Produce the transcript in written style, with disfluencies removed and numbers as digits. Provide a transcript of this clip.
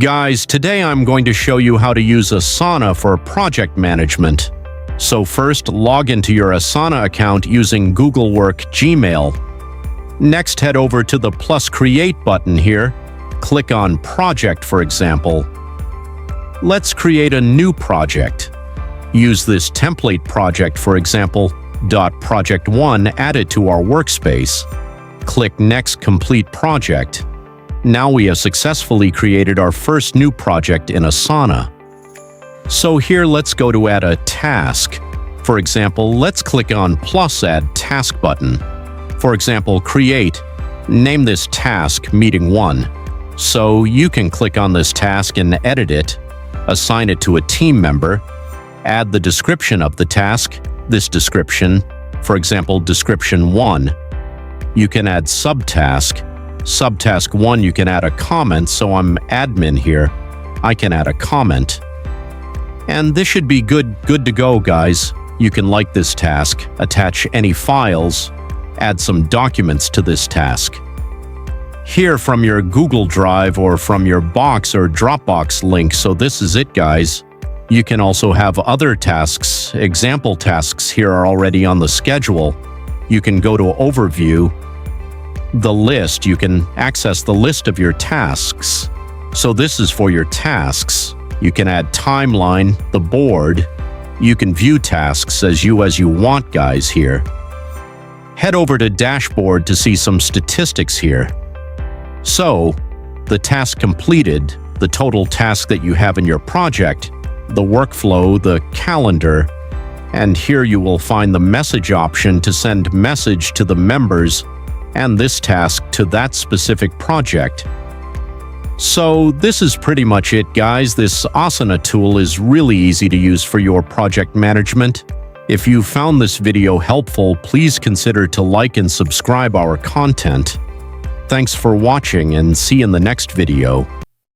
Guys, today I'm going to show you how to use Asana for project management. So first, log into your Asana account using Google Work Gmail. Next, head over to the plus Create button here. Click on Project, for example. Let's create a new project. Use this template project, for example, .project1 added to our workspace. Click Next Complete Project. Now we have successfully created our first new project in Asana. So here let's go to add a task. For example, let's click on plus Add Task button. For example, create. Name this task Meeting 1. So you can click on this task and edit it, assign it to a team member, add the description of the task, this description, for example, description 1. You can add subtask. Subtask 1, you can add a comment, so I'm admin here. I can add a comment. And this should be good to go, guys. You can like this task, attach any files, add some documents to this task. Here from your Google Drive or from your Box or Dropbox link, so this is it, guys. You can also have other tasks. Example tasks here are already on the schedule. You can go to Overview, the list. You can access the list of your tasks. So this is for your tasks. You can add timeline, the board. You can view tasks as you want, guys, here. Head over to dashboard to see some statistics here. So, the task completed, the total task that you have in your project, the workflow, the calendar, and here you will find the message option to send message to the members and this task to that specific project. So this is pretty much it, guys. This Asana tool is really easy to use for your project management. If you found this video helpful, please consider to like and subscribe our content. Thanks for watching and see you in the next video.